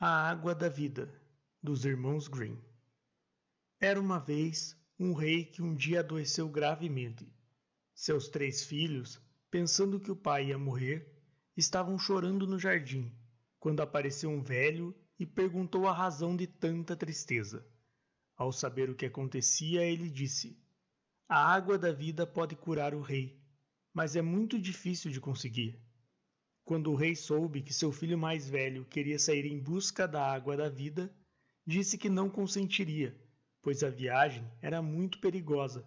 A Água da Vida, dos Irmãos Grimm. Era uma vez um rei que um dia adoeceu gravemente. Seus 3 filhos, pensando que o pai ia morrer, estavam chorando no jardim, quando apareceu um velho e perguntou a razão de tanta tristeza. Ao saber o que acontecia, ele disse: "A água da vida pode curar o rei, mas é muito difícil de conseguir." Quando o rei soube que seu filho mais velho queria sair em busca da água da vida, disse que não consentiria, pois a viagem era muito perigosa.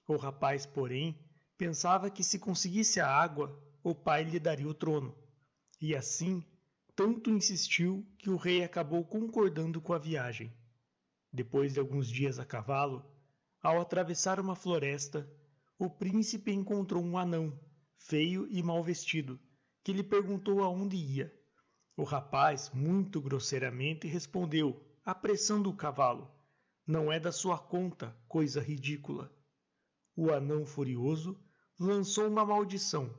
O rapaz, porém, pensava que se conseguisse a água, o pai lhe daria o trono. E assim, tanto insistiu que o rei acabou concordando com a viagem. Depois de alguns dias a cavalo, ao atravessar uma floresta, o príncipe encontrou um anão, feio e mal vestido, que lhe perguntou aonde ia. O rapaz, muito grosseiramente, respondeu, apressando o cavalo: "Não é da sua conta, coisa ridícula." O anão, furioso, lançou uma maldição,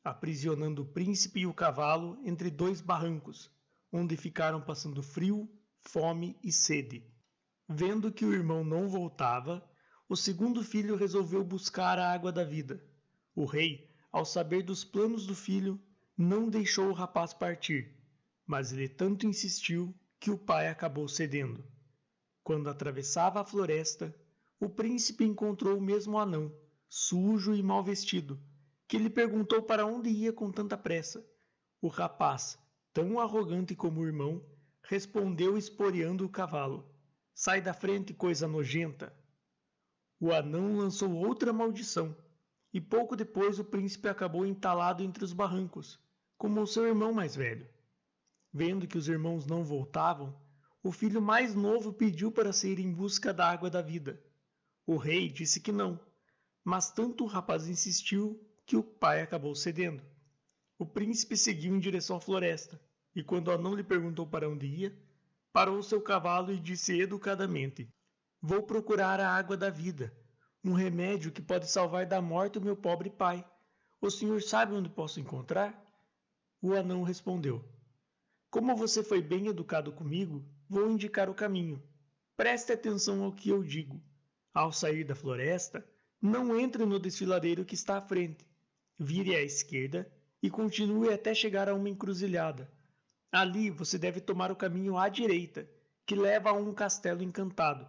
aprisionando o príncipe e o cavalo entre 2 barrancos, onde ficaram passando frio, fome e sede. Vendo que o irmão não voltava, o segundo filho resolveu buscar a água da vida. O rei, ao saber dos planos do filho, não deixou o rapaz partir, mas ele tanto insistiu que o pai acabou cedendo. Quando atravessava a floresta, o príncipe encontrou o mesmo anão, sujo e mal vestido, que lhe perguntou para onde ia com tanta pressa. O rapaz, tão arrogante como o irmão, respondeu esporeando o cavalo: "Sai da frente, coisa nojenta." O anão lançou outra maldição, e pouco depois o príncipe acabou entalado entre os barrancos, como o seu irmão mais velho. Vendo que os irmãos não voltavam, o filho mais novo pediu para sair em busca da água da vida. O rei disse que não, mas tanto o rapaz insistiu que o pai acabou cedendo. O príncipe seguiu em direção à floresta, e quando o anão lhe perguntou para onde ia, parou seu cavalo e disse educadamente: "Vou procurar a água da vida, um remédio que pode salvar da morte o meu pobre pai. O senhor sabe onde posso encontrar?" O anão respondeu: "Como você foi bem educado comigo, vou indicar o caminho. Preste atenção ao que eu digo. Ao sair da floresta, não entre no desfiladeiro que está à frente. Vire à esquerda e continue até chegar a uma encruzilhada. Ali você deve tomar o caminho à direita, que leva a um castelo encantado.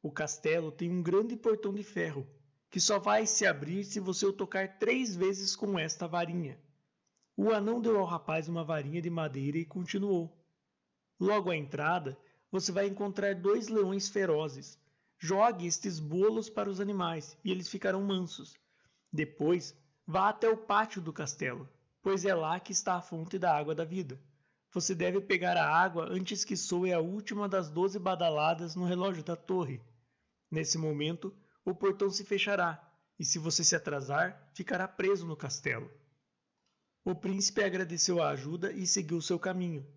O castelo tem um grande portão de ferro, que só vai se abrir se você o tocar 3 vezes com esta varinha." O anão deu ao rapaz uma varinha de madeira e continuou: "Logo à entrada, você vai encontrar 2 leões ferozes. Jogue estes bolos para os animais e eles ficarão mansos. Depois, vá até o pátio do castelo, pois é lá que está a fonte da água da vida. Você deve pegar a água antes que soe a última das 12 badaladas no relógio da torre. Nesse momento, o portão se fechará, e se você se atrasar, ficará preso no castelo." O príncipe agradeceu a ajuda e seguiu seu caminho.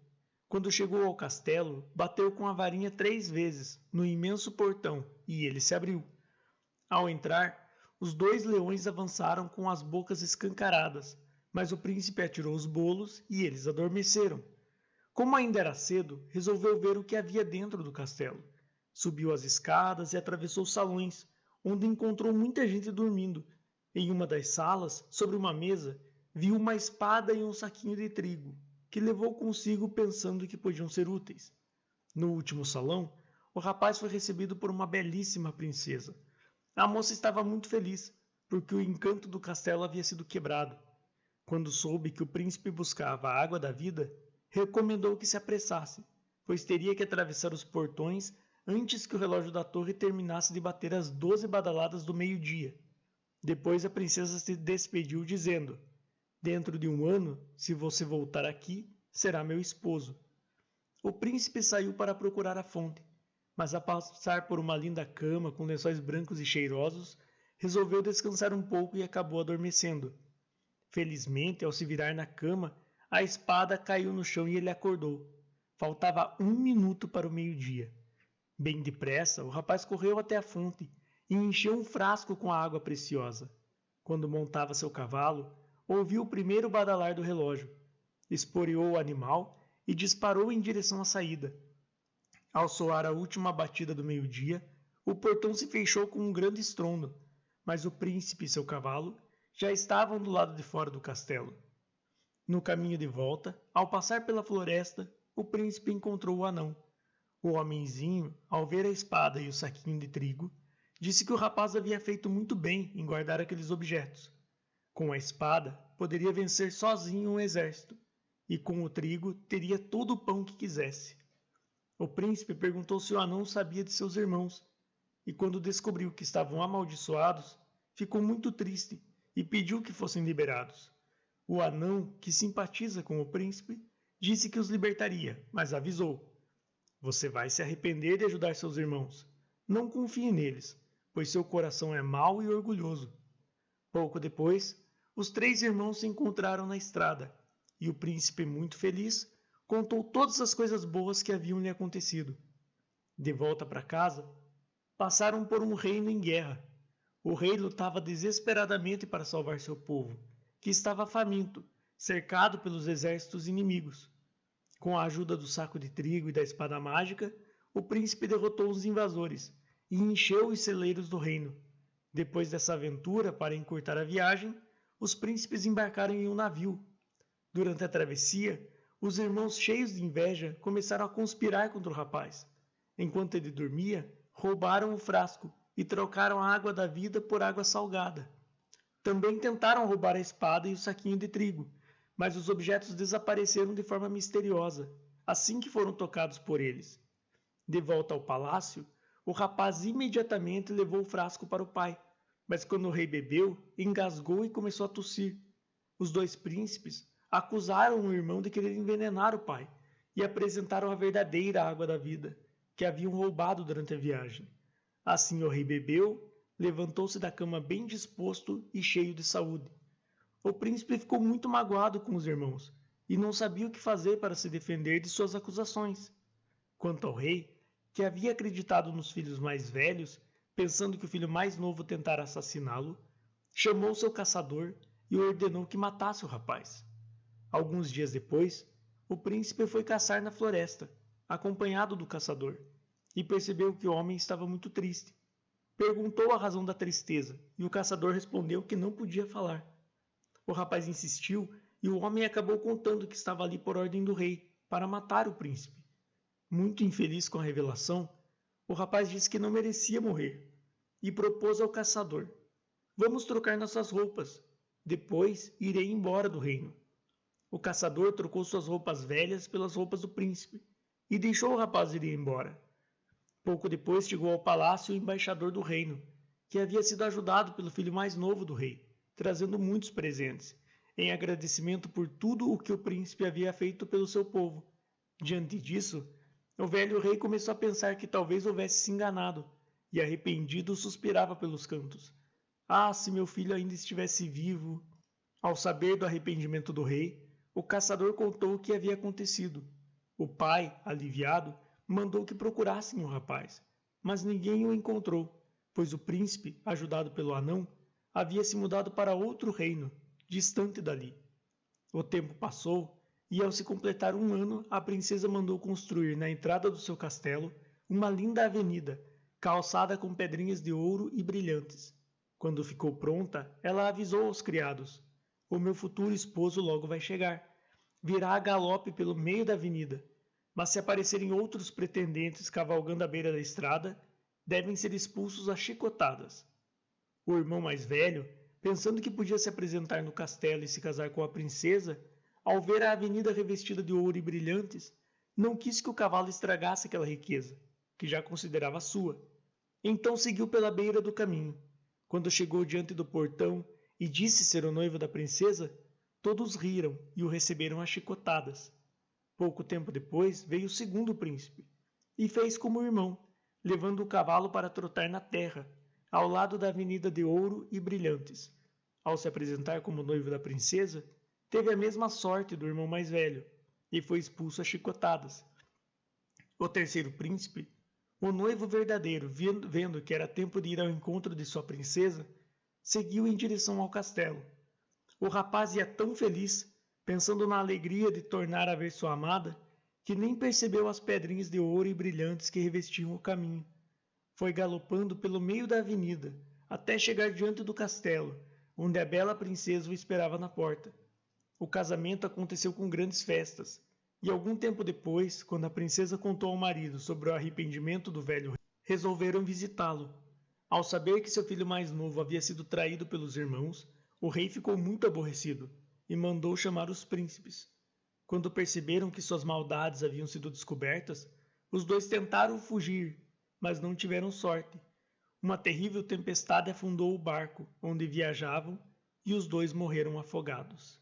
Quando chegou ao castelo, bateu com a varinha 3 vezes no imenso portão e ele se abriu. Ao entrar, os 2 leões avançaram com as bocas escancaradas, mas o príncipe atirou os bolos e eles adormeceram. Como ainda era cedo, resolveu ver o que havia dentro do castelo. Subiu as escadas e atravessou os salões, onde encontrou muita gente dormindo. Em uma das salas, sobre uma mesa, viu uma espada e um saquinho de trigo, que levou consigo pensando que podiam ser úteis. No último salão, o rapaz foi recebido por uma belíssima princesa. A moça estava muito feliz, porque o encanto do castelo havia sido quebrado. Quando soube que o príncipe buscava a água da vida, recomendou que se apressasse, pois teria que atravessar os portões antes que o relógio da torre terminasse de bater as 12 badaladas do meio-dia. Depois a princesa se despediu dizendo: "Dentro de 1 ano, se você voltar aqui, será meu esposo." O príncipe saiu para procurar a fonte, mas ao passar por uma linda cama com lençóis brancos e cheirosos, resolveu descansar um pouco e acabou adormecendo. Felizmente, ao se virar na cama, a espada caiu no chão e ele acordou. Faltava 1 minuto para o meio-dia. Bem depressa, o rapaz correu até a fonte e encheu um frasco com a água preciosa. Quando montava seu cavalo, ouviu o primeiro badalar do relógio. Esporeou o animal e disparou em direção à saída. Ao soar a última batida do meio-dia, o portão se fechou com um grande estrondo, mas o príncipe e seu cavalo já estavam do lado de fora do castelo. No caminho de volta, ao passar pela floresta, o príncipe encontrou o anão. O homenzinho, ao ver a espada e o saquinho de trigo, disse que o rapaz havia feito muito bem em guardar aqueles objetos. Com a espada, poderia vencer sozinho um exército, e com o trigo teria todo o pão que quisesse. O príncipe perguntou se o anão sabia de seus irmãos, e quando descobriu que estavam amaldiçoados, ficou muito triste e pediu que fossem liberados. O anão, que simpatiza com o príncipe, disse que os libertaria, mas avisou: "Você vai se arrepender de ajudar seus irmãos. Não confie neles, pois seu coração é mau e orgulhoso." Pouco depois, os 3 irmãos se encontraram na estrada, e o príncipe, muito feliz, contou todas as coisas boas que haviam lhe acontecido. De volta para casa, passaram por um reino em guerra. O rei lutava desesperadamente para salvar seu povo, que estava faminto, cercado pelos exércitos inimigos. Com a ajuda do saco de trigo e da espada mágica, o príncipe derrotou os invasores e encheu os celeiros do reino. Depois dessa aventura, para encurtar a viagem, os príncipes embarcaram em um navio. Durante a travessia, os irmãos, cheios de inveja, começaram a conspirar contra o rapaz. Enquanto ele dormia, roubaram o frasco e trocaram a água da vida por água salgada. Também tentaram roubar a espada e o saquinho de trigo, mas os objetos desapareceram de forma misteriosa, assim que foram tocados por eles. De volta ao palácio, o rapaz imediatamente levou o frasco para o pai, mas quando o rei bebeu, engasgou e começou a tossir. Os 2 príncipes acusaram o irmão de querer envenenar o pai e apresentaram a verdadeira água da vida, que haviam roubado durante a viagem. Assim o rei bebeu, levantou-se da cama bem disposto e cheio de saúde. O príncipe ficou muito magoado com os irmãos e não sabia o que fazer para se defender de suas acusações. Quanto ao rei, que havia acreditado nos filhos mais velhos, pensando que o filho mais novo tentara assassiná-lo, chamou seu caçador e ordenou que matasse o rapaz. Alguns dias depois, o príncipe foi caçar na floresta, acompanhado do caçador, e percebeu que o homem estava muito triste. Perguntou a razão da tristeza, e o caçador respondeu que não podia falar. O rapaz insistiu, e o homem acabou contando que estava ali por ordem do rei, para matar o príncipe. Muito infeliz com a revelação, o rapaz disse que não merecia morrer, e propôs ao caçador: "Vamos trocar nossas roupas, depois irei embora do reino." O caçador trocou suas roupas velhas pelas roupas do príncipe, e deixou o rapaz ir embora. Pouco depois chegou ao palácio o embaixador do reino, que havia sido ajudado pelo filho mais novo do rei, trazendo muitos presentes, em agradecimento por tudo o que o príncipe havia feito pelo seu povo. Diante disso, o velho rei começou a pensar que talvez houvesse se enganado, e arrependido suspirava pelos cantos. "Ah, se meu filho ainda estivesse vivo!" Ao saber do arrependimento do rei, o caçador contou o que havia acontecido. O pai, aliviado, mandou que procurassem o rapaz, mas ninguém o encontrou, pois o príncipe, ajudado pelo anão, havia se mudado para outro reino, distante dali. O tempo passou, e ao se completar 1 ano, a princesa mandou construir na entrada do seu castelo uma linda avenida, calçada com pedrinhas de ouro e brilhantes. Quando ficou pronta, ela avisou aos criados: "O meu futuro esposo logo vai chegar. Virá a galope pelo meio da avenida, mas se aparecerem outros pretendentes cavalgando à beira da estrada, devem ser expulsos a chicotadas." O irmão mais velho, pensando que podia se apresentar no castelo e se casar com a princesa, ao ver a avenida revestida de ouro e brilhantes, não quis que o cavalo estragasse aquela riqueza, que já considerava sua. Então seguiu pela beira do caminho. Quando chegou diante do portão e disse ser o noivo da princesa, todos riram e o receberam a chicotadas. Pouco tempo depois veio o segundo príncipe, e fez como o irmão, levando o cavalo para trotar na terra, ao lado da avenida de ouro e brilhantes. Ao se apresentar como noivo da princesa, teve a mesma sorte do irmão mais velho, e foi expulso a chicotadas. O terceiro príncipe, o noivo verdadeiro, vendo que era tempo de ir ao encontro de sua princesa, seguiu em direção ao castelo. O rapaz ia tão feliz, pensando na alegria de tornar a ver sua amada, que nem percebeu as pedrinhas de ouro e brilhantes que revestiam o caminho. Foi galopando pelo meio da avenida, até chegar diante do castelo, onde a bela princesa o esperava na porta. O casamento aconteceu com grandes festas, e algum tempo depois, quando a princesa contou ao marido sobre o arrependimento do velho rei, resolveram visitá-lo. Ao saber que seu filho mais novo havia sido traído pelos irmãos, o rei ficou muito aborrecido e mandou chamar os príncipes. Quando perceberam que suas maldades haviam sido descobertas, os dois tentaram fugir, mas não tiveram sorte. Uma terrível tempestade afundou o barco onde viajavam e os dois morreram afogados.